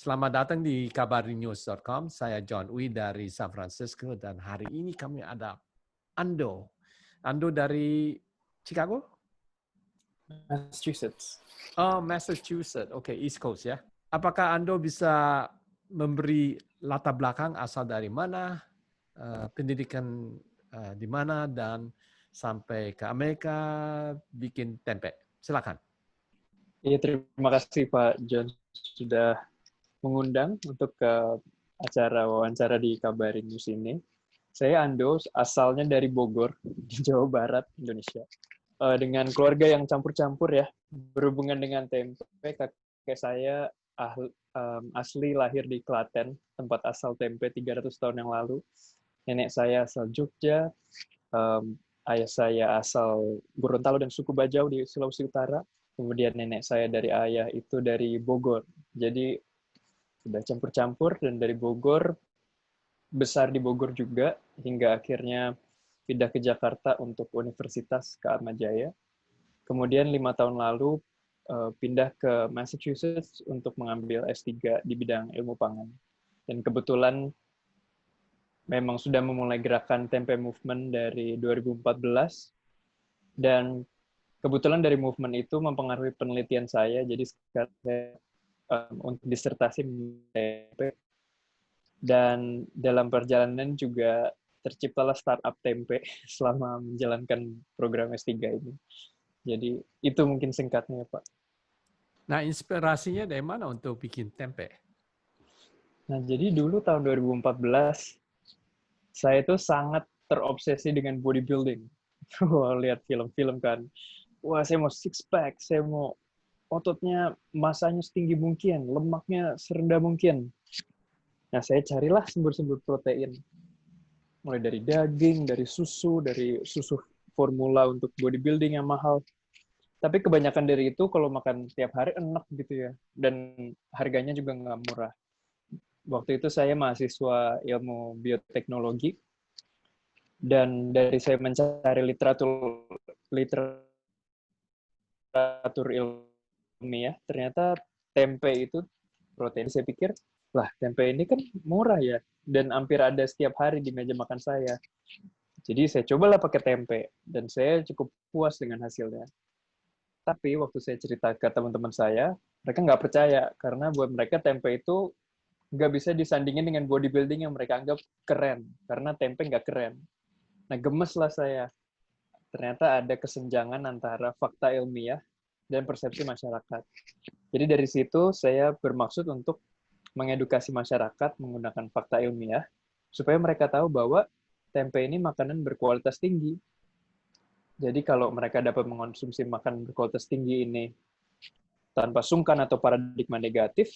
Selamat datang di kabarinews.com. Saya John Uy dari San Francisco dan hari ini kami ada Ando. Ando dari Chicago? Massachusetts. Oh, Massachusetts. Oke, East Coast ya. Apakah Ando bisa memberi latar belakang asal dari mana, pendidikan di mana, dan sampai ke Amerika bikin tempe? Silakan. Iya, terima kasih Pak John sudah mengundang untuk ke acara wawancara di Kabari News ini. Saya Ando, asalnya dari Bogor, di Jawa Barat, Indonesia. Dengan keluarga yang campur-campur ya, berhubungan dengan tempe, kakek saya asli lahir di Klaten, tempat asal tempe 300 tahun yang lalu. Nenek saya asal Jogja, ayah saya asal Gorontalo dan suku Bajau di Sulawesi Utara. Kemudian nenek saya dari ayah itu dari Bogor. Jadi sudah campur-campur dan dari Bogor, besar di Bogor juga, hingga akhirnya pindah ke Jakarta untuk Universitas Keatmajaya. Kemudian 5 tahun lalu pindah ke Massachusetts untuk mengambil S3 di bidang ilmu pangan. Dan kebetulan memang sudah memulai gerakan Tempe Movement dari 2014, dan kebetulan dari movement itu mempengaruhi penelitian saya, jadi sekarang saya untuk disertasi tempe, dan dalam perjalanan juga terciptalah startup tempe selama menjalankan program S3 ini. Jadi itu mungkin singkatnya, Pak. Nah, inspirasinya dari mana untuk bikin tempe? Nah, jadi dulu tahun 2014, saya itu sangat terobsesi dengan bodybuilding. Wah, lihat film-film kan. Wah, saya mau six pack, saya mau ototnya masanya setinggi mungkin, lemaknya serendah mungkin. Nah, saya carilah sumber-sumber protein. Mulai dari daging, dari susu formula untuk bodybuilding yang mahal. Tapi kebanyakan dari itu kalau makan tiap hari enak gitu ya. Dan harganya juga nggak murah. Waktu itu saya mahasiswa ilmu bioteknologi. Dan dari saya mencari literatur ilmiah, ternyata tempe itu protein. Saya pikir, lah tempe ini kan murah ya, dan hampir ada setiap hari di meja makan saya. Jadi saya cobalah pakai tempe, dan saya cukup puas dengan hasilnya. Tapi waktu saya cerita ke teman-teman saya, mereka nggak percaya, karena buat mereka tempe itu nggak bisa disandingin dengan bodybuilding yang mereka anggap keren, karena tempe nggak keren. Nah, gemes lah saya. Ternyata ada kesenjangan antara fakta ilmiah dan persepsi masyarakat. Jadi dari situ saya bermaksud untuk mengedukasi masyarakat menggunakan fakta ilmiah, supaya mereka tahu bahwa tempe ini makanan berkualitas tinggi. Jadi kalau mereka dapat mengonsumsi makanan berkualitas tinggi ini tanpa sungkan atau paradigma negatif,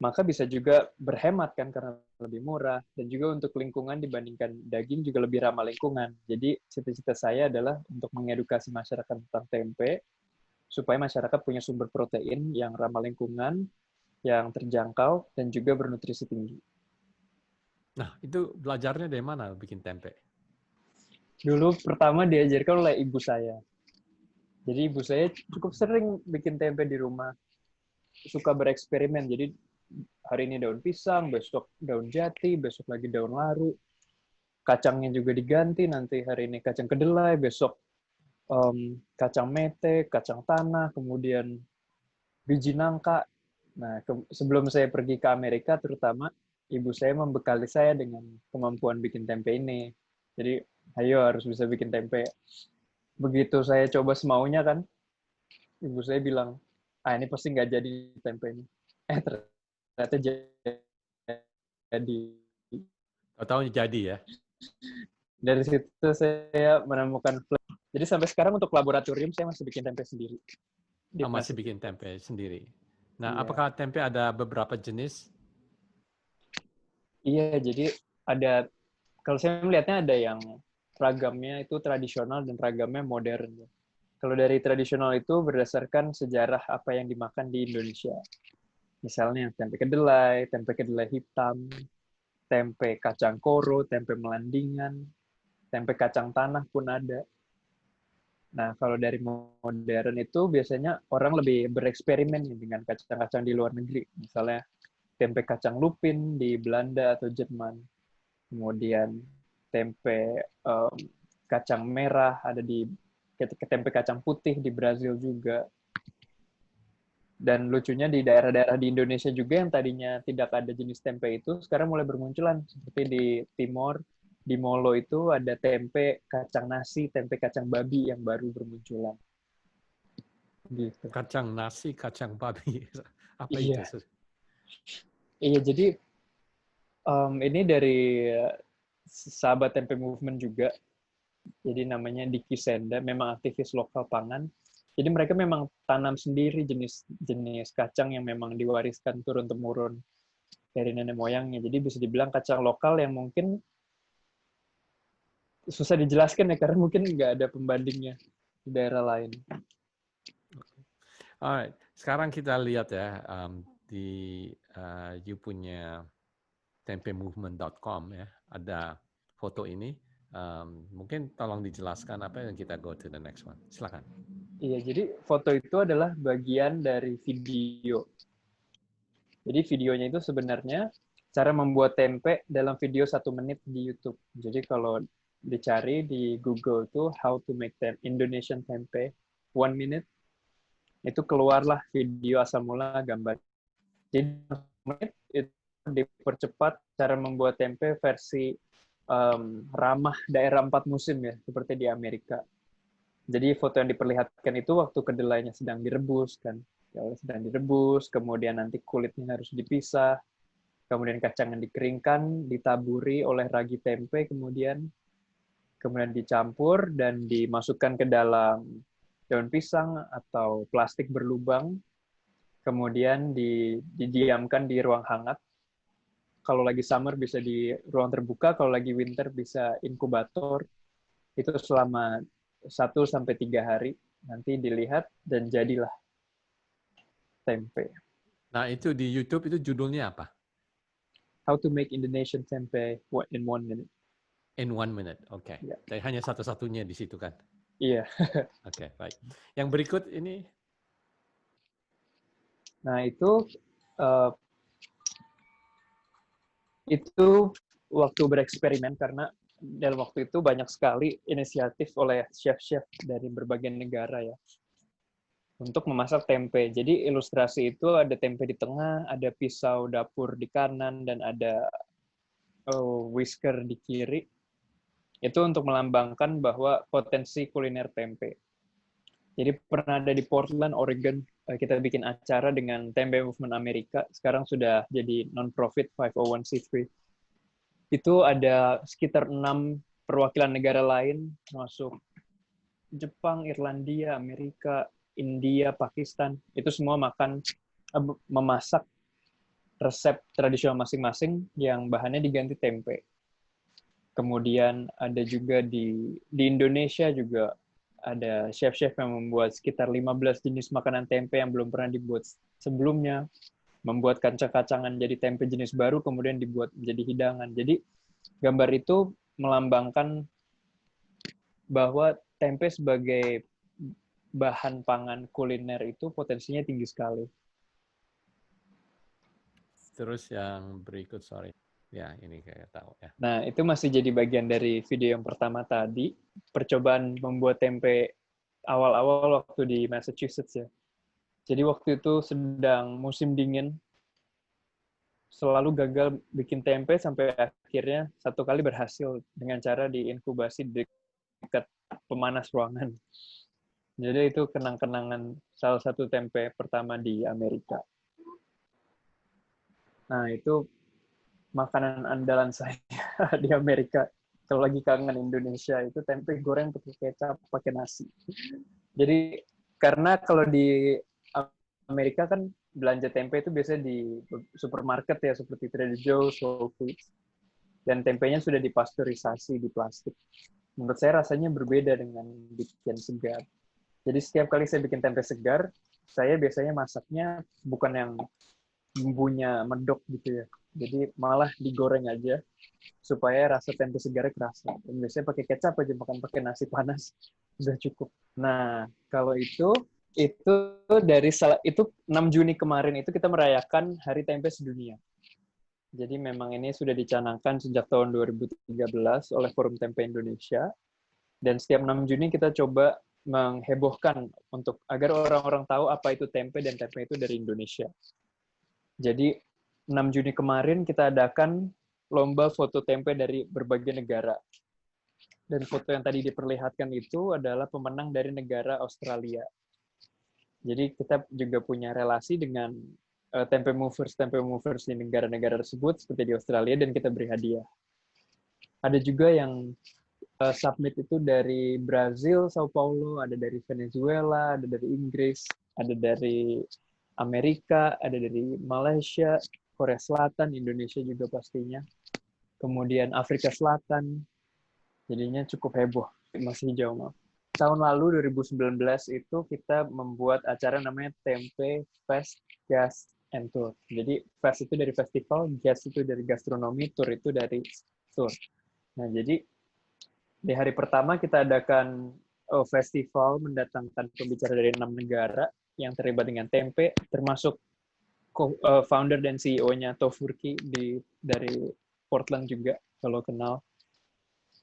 maka bisa juga berhemat kan karena lebih murah, dan juga untuk lingkungan dibandingkan daging juga lebih ramah lingkungan. Jadi cita-cita saya adalah untuk mengedukasi masyarakat tentang tempe, supaya masyarakat punya sumber protein yang ramah lingkungan, yang terjangkau, dan juga bernutrisi tinggi. Nah, itu belajarnya dari mana bikin tempe? Dulu pertama diajarkan oleh ibu saya. Jadi ibu saya cukup sering bikin tempe di rumah. Suka bereksperimen. Jadi hari ini daun pisang, besok daun jati, besok lagi daun laru. Kacangnya juga diganti, nanti hari ini kacang kedelai, besok kacang mete, kacang tanah, kemudian biji nangka. Nah, sebelum saya pergi ke Amerika terutama, ibu saya membekali saya dengan kemampuan bikin tempe ini. Jadi, ayo harus bisa bikin tempe. Begitu saya coba semaunya kan, ibu saya bilang, ah ini pasti nggak jadi tempe ini. Ternyata jadi. Tahu jadi ya. Dari situ saya menemukan jadi sampai sekarang untuk laboratorium saya masih bikin tempe sendiri. Masih bikin tempe sendiri. Nah, Iya. apakah tempe ada beberapa jenis? Iya, jadi ada, kalau saya melihatnya ada yang ragamnya itu tradisional dan ragamnya modern. Kalau dari tradisional itu berdasarkan sejarah apa yang dimakan di Indonesia. Misalnya tempe kedelai hitam, tempe kacang koro, tempe melandingan, tempe kacang tanah pun ada. Nah, kalau dari modern itu biasanya orang lebih bereksperimen dengan kacang-kacang di luar negeri. Misalnya tempe kacang lupin di Belanda atau Jerman. Kemudian tempe kacang merah ada di tempe kacang putih di Brazil juga. Dan lucunya di daerah-daerah di Indonesia juga yang tadinya tidak ada jenis tempe itu sekarang mulai bermunculan. Seperti di Timor, di Molo itu ada tempe kacang nasi, tempe kacang babi yang baru bermunculan. Gitu. Kacang nasi, kacang babi. Apa Iya. itu? Iya, jadi ini dari sahabat tempe movement juga. Jadi namanya Diki Senda, memang aktivis lokal pangan. Jadi mereka memang tanam sendiri jenis kacang yang memang diwariskan turun-temurun dari nenek moyangnya. Jadi bisa dibilang kacang lokal yang mungkin susah dijelaskan ya, karena mungkin nggak ada pembandingnya di daerah lain. Alright, sekarang kita lihat ya di you punya tempemovement.com ya, ada foto ini. Mungkin tolong dijelaskan apa yang kita go to the next one. Silakan. Iya, jadi foto itu adalah bagian dari video. Jadi videonya itu sebenarnya cara membuat tempe dalam video 1 menit di YouTube. Jadi kalau dicari di Google tuh how to make Indonesian tempe 1 minute, itu keluarlah video asal mula gambar. Jadi 1 menit itu dipercepat cara membuat tempe versi ramah daerah 4 musim ya, seperti di Amerika. Jadi foto yang diperlihatkan itu waktu kedelainya sedang direbus kan. Ya, sedang direbus, kemudian nanti kulitnya harus dipisah, kemudian kacang yang dikeringkan, ditaburi oleh ragi tempe, kemudian dicampur dan dimasukkan ke dalam daun pisang atau plastik berlubang, kemudian didiamkan di ruang hangat. Kalau lagi summer bisa di ruang terbuka, kalau lagi winter bisa inkubator. Itu selama 1-3 hari, nanti dilihat dan jadilah tempe. Nah, itu di YouTube itu judulnya apa? How to make Indonesian tempe in 1 minute. In 1 minute, oke. Okay. Ya. Dan hanya satu-satunya di situ kan? Iya. Oke, baik. Yang berikut ini? Nah, itu waktu bereksperimen, karena dalam waktu itu banyak sekali inisiatif oleh chef-chef dari berbagai negara ya untuk memasak tempe. Jadi ilustrasi itu ada tempe di tengah, ada pisau dapur di kanan, dan ada whisker di kiri. Itu untuk melambangkan bahwa potensi kuliner tempe. Jadi pernah ada di Portland, Oregon, kita bikin acara dengan Tempe Movement Amerika. Sekarang sudah jadi non-profit 501c3. Itu ada sekitar 6 perwakilan negara lain, masuk Jepang, Irlandia, Amerika, India, Pakistan. Itu semua memasak resep tradisional masing-masing yang bahannya diganti tempe. Kemudian ada juga di Indonesia juga ada chef-chef yang membuat sekitar 15 jenis makanan tempe yang belum pernah dibuat sebelumnya, membuat kacang-kacangan jadi tempe jenis baru, kemudian dibuat menjadi hidangan. Jadi gambar itu melambangkan bahwa tempe sebagai bahan pangan kuliner itu potensinya tinggi sekali. Terus yang berikut, sorry. Ya, ini kayak tahu ya. Nah, itu masih jadi bagian dari video yang pertama tadi, percobaan membuat tempe awal-awal waktu di Massachusetts ya. Jadi waktu itu sedang musim dingin, selalu gagal bikin tempe sampai akhirnya 1 kali berhasil dengan cara diinkubasi di dekat pemanas ruangan. Jadi itu kenang-kenangan salah satu tempe pertama di Amerika. Nah, itu makanan andalan saya di Amerika. Kalau lagi kangen Indonesia, itu tempe goreng pakai kecap, pakai nasi. Jadi, karena kalau di Amerika kan belanja tempe itu biasanya di supermarket ya, seperti Trader Joe's, Whole Foods. Dan tempenya sudah dipasteurisasi di plastik. Menurut saya rasanya berbeda dengan bikin segar. Jadi setiap kali saya bikin tempe segar, saya biasanya masaknya bukan yang bumbunya medok gitu ya. Jadi malah digoreng aja supaya rasa tempe segarnya kerasa. Dan biasanya pakai kecap aja, makan pakai nasi panas sudah cukup. Nah, kalau itu dari 6 Juni kemarin itu kita merayakan Hari Tempe Sedunia. Jadi memang ini sudah dicanangkan sejak tahun 2013 oleh Forum Tempe Indonesia. Dan setiap 6 Juni kita coba menghebohkan untuk agar orang-orang tahu apa itu tempe dan tempe itu dari Indonesia. Jadi 6 Juni kemarin kita adakan lomba foto tempe dari berbagai negara. Dan foto yang tadi diperlihatkan itu adalah pemenang dari negara Australia. Jadi kita juga punya relasi dengan tempe movers di negara-negara tersebut seperti di Australia dan kita beri hadiah. Ada juga yang submit itu dari Brazil, Sao Paulo, ada dari Venezuela, ada dari Inggris, ada dari Amerika, ada dari Malaysia, Korea Selatan, Indonesia juga pastinya. Kemudian Afrika Selatan. Jadinya cukup heboh, masih jauh maaf. Tahun lalu 2019 itu kita membuat acara namanya Tempe Fest Gas and Tour. Jadi Fest itu dari festival, Gas itu dari gastronomi, Tour itu dari tour. Nah, jadi di hari pertama kita adakan festival mendatangkan pembicara dari 6 negara yang terlibat dengan tempe, termasuk founder dan CEO-nya Tofurky dari Portland juga, kalau kenal.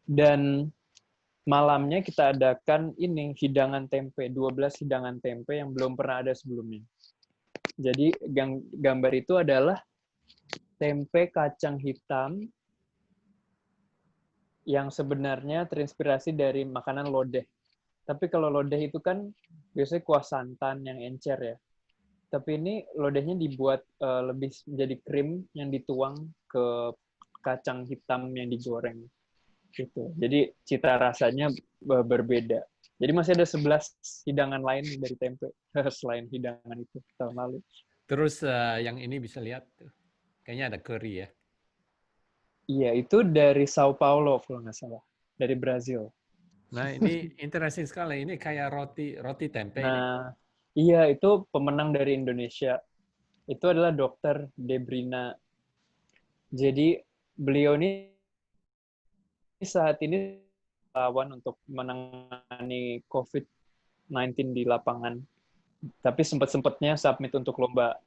Dan malamnya kita adakan ini hidangan tempe, 12 hidangan tempe yang belum pernah ada sebelumnya. Jadi gambar itu adalah tempe kacang hitam yang sebenarnya terinspirasi dari makanan lodeh. Tapi kalau lodeh itu kan biasanya kuah santan yang encer ya. Tapi ini lodehnya dibuat lebih menjadi krim yang dituang ke kacang hitam yang digoreng. Gitu. Jadi cita rasanya berbeda. Jadi masih ada 11 hidangan lain dari tempe selain hidangan itu tahun lalu. Terus yang ini bisa lihat, kayaknya ada curry ya. Iya, itu dari Sao Paulo kalau nggak salah, dari Brazil. Nah ini interesting sekali, ini kayak roti tempe ini. Nah, iya itu pemenang dari Indonesia. Itu adalah Dokter Debrina. Jadi beliau ini saat ini lawan untuk menangani COVID-19 di lapangan. Tapi sempat-sempatnya submit untuk lomba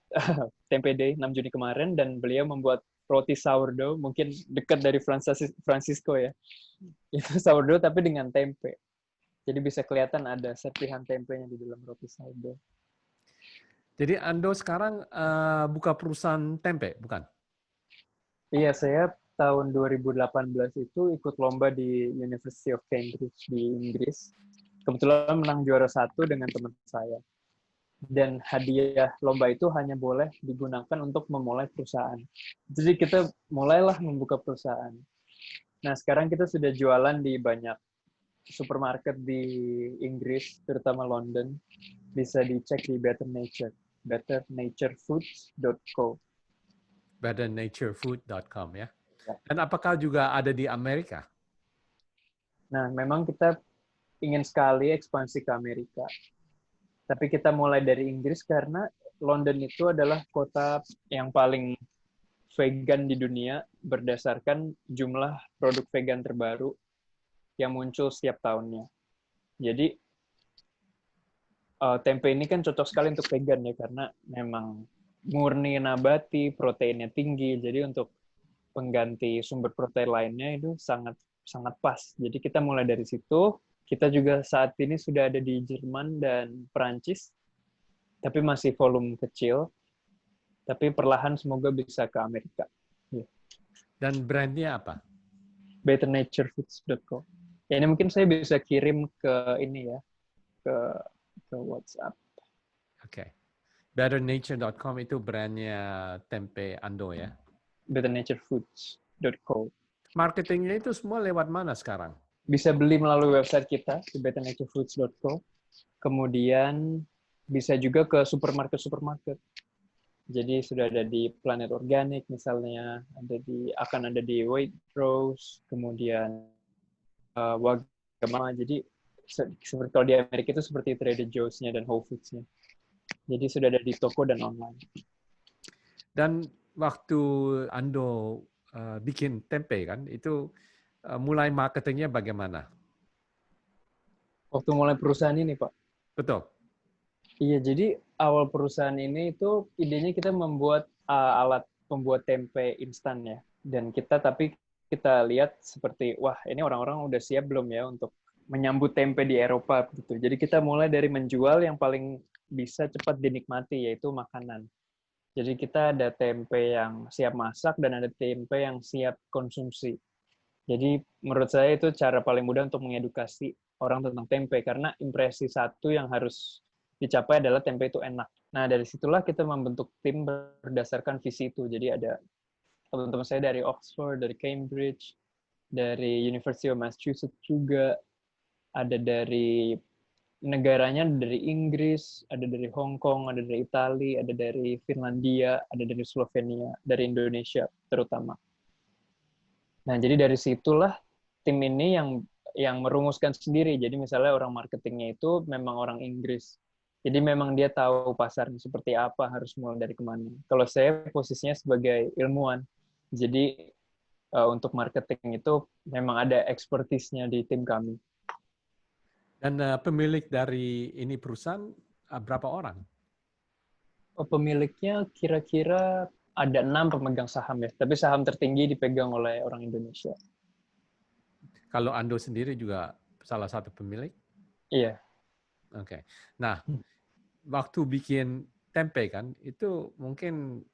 Tempe Day 6 Juni kemarin, dan beliau membuat roti sourdough, mungkin dekat dari Francisco ya. Itu sourdough tapi dengan tempe. Jadi bisa kelihatan ada serpihan tempenya di dalam roti sourdough. Jadi Ando sekarang buka perusahaan tempe, bukan? Iya, saya tahun 2018 itu ikut lomba di University of Cambridge di Inggris. Kebetulan menang juara 1 dengan teman saya. Dan hadiah lomba itu hanya boleh digunakan untuk memulai perusahaan. Jadi kita mulailah membuka perusahaan. Nah, sekarang kita sudah jualan di banyak supermarket di Inggris, terutama London. Bisa dicek di Better Nature, betternaturefoods.co. betternaturefoods.com ya. Dan apakah juga ada di Amerika? Nah, memang kita ingin sekali ekspansi ke Amerika. Tapi kita mulai dari Inggris karena London itu adalah kota yang paling vegan di dunia berdasarkan jumlah produk vegan terbaru yang muncul setiap tahunnya. Jadi tempe ini kan cocok sekali untuk vegan ya, karena memang murni nabati, proteinnya tinggi. Jadi untuk pengganti sumber protein lainnya itu sangat sangat pas. Jadi kita mulai dari situ. Kita juga saat ini sudah ada di Jerman dan Perancis, tapi masih volume kecil. Tapi perlahan semoga bisa ke Amerika. Dan brandnya apa? betternaturefoods.co. Ya, ini mungkin saya bisa kirim ke ini ya, ke WhatsApp. Oke. Betternature.com itu brandnya tempe Ando ya? betternaturefoods.co. Marketingnya itu semua lewat mana sekarang? Bisa beli melalui website kita di betternaturefoods.co. Kemudian bisa juga ke supermarket. Jadi sudah ada di Planet Organic misalnya, akan ada di Waitrose, kemudian Wagamama. Jadi seperti kalau di Amerika itu seperti Trader Joe's-nya dan Whole Foods-nya. Jadi sudah ada di toko dan online. Dan waktu Ando bikin tempe kan, itu mulai marketingnya bagaimana? Waktu mulai perusahaan ini, Pak. Betul. Iya, jadi awal perusahaan ini itu idenya kita membuat alat pembuat tempe instan ya. Dan tapi kita lihat seperti, wah ini orang-orang udah siap belum ya untuk menyambut tempe di Eropa gitu. Jadi kita mulai dari menjual yang paling bisa cepat dinikmati, yaitu makanan. Jadi kita ada tempe yang siap masak dan ada tempe yang siap konsumsi. Jadi menurut saya itu cara paling mudah untuk mengedukasi orang tentang tempe, karena impresi satu yang harus dicapai adalah tempe itu enak. Nah, dari situlah kita membentuk tim berdasarkan visi itu. Jadi ada teman-teman saya dari Oxford, dari Cambridge, dari University of Massachusetts juga, ada dari negaranya, dari Inggris, ada dari Hong Kong, ada dari Italia, ada dari Finlandia, ada dari Slovenia, dari Indonesia terutama. Nah, jadi dari situlah tim ini yang merumuskan sendiri. Jadi misalnya orang marketingnya itu memang orang Inggris. Jadi memang dia tahu pasarnya seperti apa, harus mulai dari kemana. Kalau saya posisinya sebagai ilmuwan, jadi untuk marketing itu memang ada expertise-nya di tim kami. Dan pemilik dari ini perusahaan berapa orang? Pemiliknya kira-kira ada 6 pemegang saham ya, tapi saham tertinggi dipegang oleh orang Indonesia. Kalau Ando sendiri juga salah satu pemilik? Iya. Oke. Nah, waktu bikin tempe kan, itu mungkin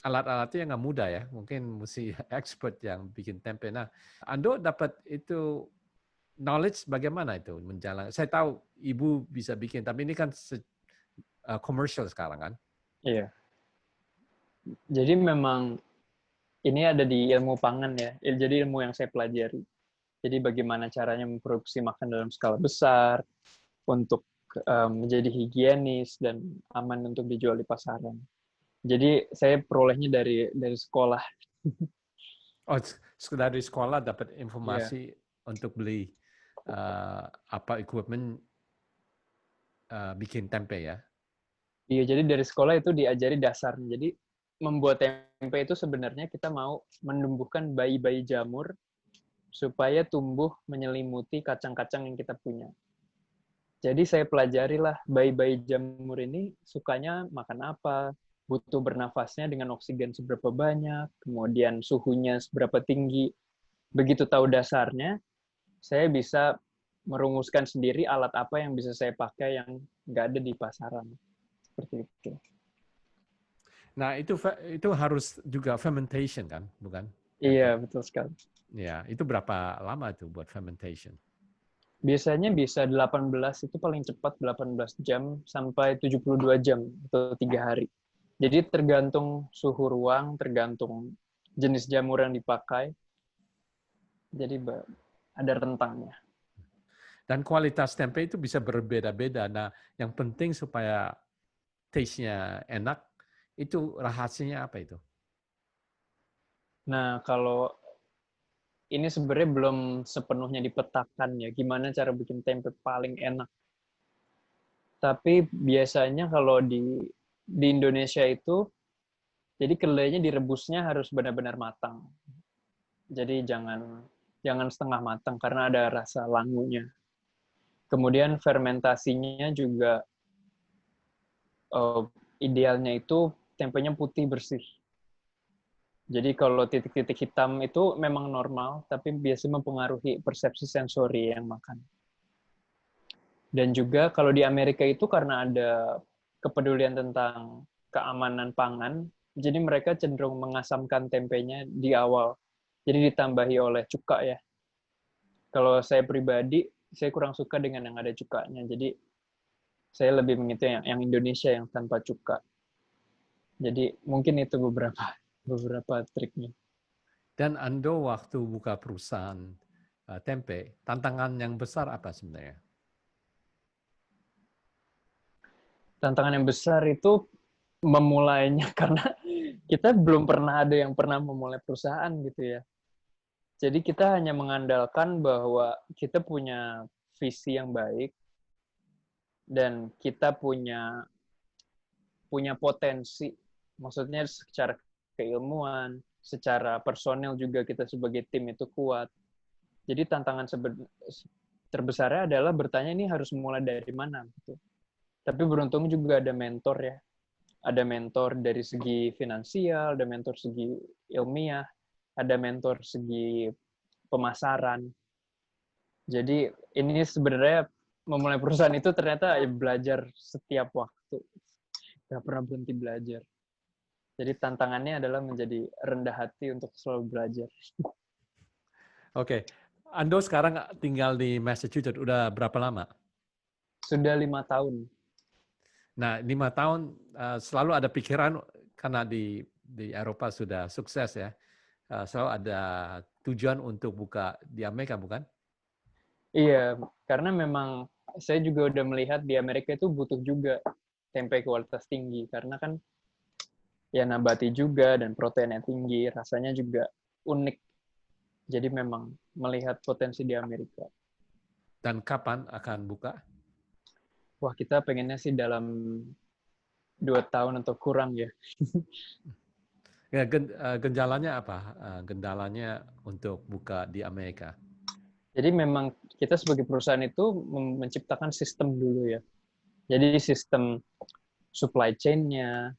alat-alatnya nggak mudah ya, mungkin mesti expert yang bikin tempe. Nah, Ando dapat itu knowledge bagaimana itu menjalankan? Saya tahu ibu bisa bikin, tapi ini kan commercial sekarang kan? Iya. Jadi memang ini ada di ilmu pangan ya. Jadi ilmu yang saya pelajari. Jadi bagaimana caranya memproduksi makan dalam skala besar untuk menjadi higienis dan aman untuk dijual di pasaran. Jadi saya perolehnya dari sekolah. Oh, dari sekolah dapat Iya. informasi untuk beli equipment bikin tempe ya? Iya, jadi dari sekolah itu diajari dasarnya. Jadi membuat tempe itu sebenarnya kita mau menumbuhkan bayi-bayi jamur supaya tumbuh menyelimuti kacang-kacang yang kita punya. Jadi saya pelajari lah bayi-bayi jamur ini sukanya makan apa, butuh bernafasnya dengan oksigen seberapa banyak, kemudian suhunya seberapa tinggi. Begitu tahu dasarnya, saya bisa merumuskan sendiri alat apa yang bisa saya pakai yang nggak ada di pasaran. Seperti itu. Nah, itu harus juga fermentation kan, bukan? Iya, betul sekali. Ya, itu berapa lama itu buat fermentation? Biasanya bisa 18, itu paling cepat 18 jam sampai 72 jam atau 3 hari. Jadi tergantung suhu ruang, tergantung jenis jamur yang dipakai. Jadi ada rentangnya. Dan kualitas tempe itu bisa berbeda-beda. Nah, yang penting supaya taste-nya enak, itu rahasianya apa itu? Nah, kalau ini sebenarnya belum sepenuhnya dipetakan ya, gimana cara bikin tempe paling enak. Tapi biasanya kalau di Indonesia itu, jadi kedelainya direbusnya harus benar-benar matang. Jadi jangan setengah matang karena ada rasa langunya. Kemudian fermentasinya juga idealnya itu tempenya putih bersih. Jadi kalau titik-titik hitam itu memang normal, tapi biasanya mempengaruhi persepsi sensori yang makan. Dan juga kalau di Amerika itu karena ada kepedulian tentang keamanan pangan, jadi mereka cenderung mengasamkan tempenya di awal. Jadi ditambahi oleh cuka ya. Kalau saya pribadi, saya kurang suka dengan yang ada cukanya. Jadi saya lebih mengikuti yang Indonesia yang tanpa cuka. Jadi mungkin itu beberapa triknya. Dan Ando waktu buka perusahaan tempe, tantangan yang besar apa sebenarnya? Tantangan yang besar itu memulainya karena kita belum pernah ada yang pernah memulai perusahaan gitu ya. Jadi kita hanya mengandalkan bahwa kita punya visi yang baik dan kita punya potensi, maksudnya secara keilmuan, secara personel juga kita sebagai tim itu kuat. Jadi tantangan terbesarnya adalah bertanya ini harus mulai dari mana gitu. Tapi beruntung juga ada mentor ya, ada mentor dari segi finansial, ada mentor segi ilmiah, ada mentor segi pemasaran. Jadi ini sebenarnya memulai perusahaan itu ternyata ya belajar setiap waktu. Gak pernah berhenti belajar. Jadi tantangannya adalah menjadi rendah hati untuk selalu belajar. Oke. Ando sekarang tinggal di Massachusetts. Udah berapa lama? Sudah 5 tahun. Nah, 5 tahun selalu ada pikiran karena di Eropa sudah sukses ya. Selalu ada tujuan untuk buka di Amerika, bukan? Iya, karena memang saya juga udah melihat di Amerika itu butuh juga tempe kualitas tinggi. Karena kan ya nabati juga dan proteinnya tinggi, rasanya juga unik. Jadi memang melihat potensi di Amerika. Dan kapan akan buka? Wah, kita pengennya sih dalam 2 tahun atau kurang ya. Ya, gendalanya apa? Gendalanya untuk buka di Amerika. Jadi memang kita sebagai perusahaan itu menciptakan sistem dulu ya. Jadi sistem supply chain-nya,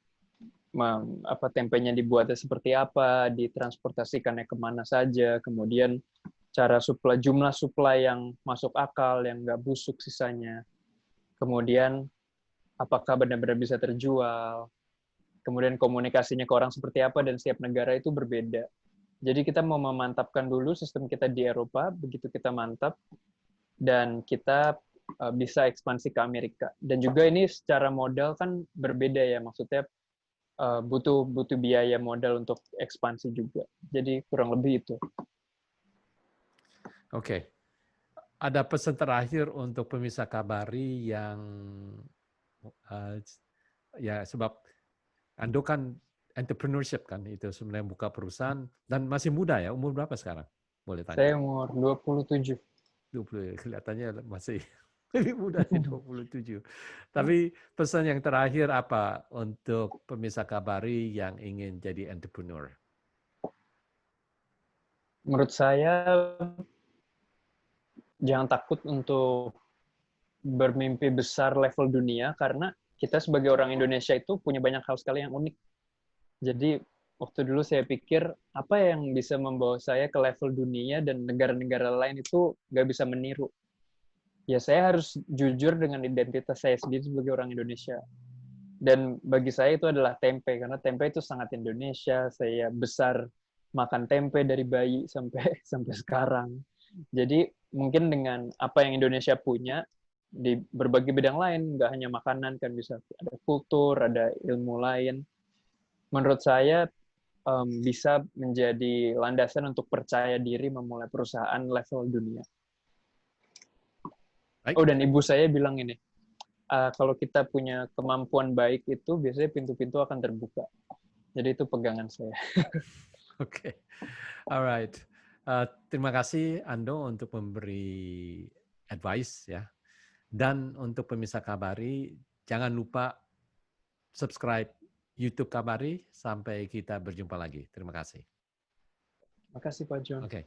tempenya dibuatnya seperti apa, ditransportasikannya kemana saja, kemudian cara jumlah supply yang masuk akal, yang nggak busuk sisanya, kemudian apakah benar-benar bisa terjual, kemudian komunikasinya ke orang seperti apa, dan setiap negara itu berbeda. Jadi kita mau memantapkan dulu sistem kita di Eropa, begitu kita mantap, dan kita bisa ekspansi ke Amerika. Dan juga ini secara modal kan berbeda ya, maksudnya butuh biaya modal untuk ekspansi juga. Jadi kurang lebih itu. Oke. Ada pesan terakhir untuk pemirsa Kabari yang ya sebab Ando kan entrepreneurship kan, itu sebenarnya buka perusahaan dan masih muda ya. Umur berapa sekarang? Boleh tanya. Saya umur 27. 20, kelihatannya masih lebih muda dari 27. Tapi pesan yang terakhir apa untuk pemirsa Kabari yang ingin jadi entrepreneur? Menurut saya jangan takut untuk bermimpi besar level dunia, karena kita sebagai orang Indonesia itu punya banyak hal sekali yang unik. Jadi waktu dulu saya pikir apa yang bisa membawa saya ke level dunia dan negara-negara lain itu nggak bisa meniru. Ya saya harus jujur dengan identitas saya sendiri sebagai orang Indonesia. Dan bagi saya itu adalah tempe, karena tempe itu sangat Indonesia. Saya besar makan tempe dari bayi sampai sekarang. Jadi mungkin dengan apa yang Indonesia punya di berbagai bidang lain, nggak hanya makanan, kan bisa ada kultur, ada ilmu lain. Menurut saya bisa menjadi landasan untuk percaya diri memulai perusahaan level dunia. Baik. Oh, dan ibu saya bilang ini, kalau kita punya kemampuan baik itu biasanya pintu-pintu akan terbuka. Jadi itu pegangan saya. Oke. Alright. Terima kasih Ando untuk memberi advice ya. Dan untuk pemirsa Kabari, jangan lupa subscribe YouTube Kabari sampai kita berjumpa lagi. Terima kasih. Makasih Pak John. Oke.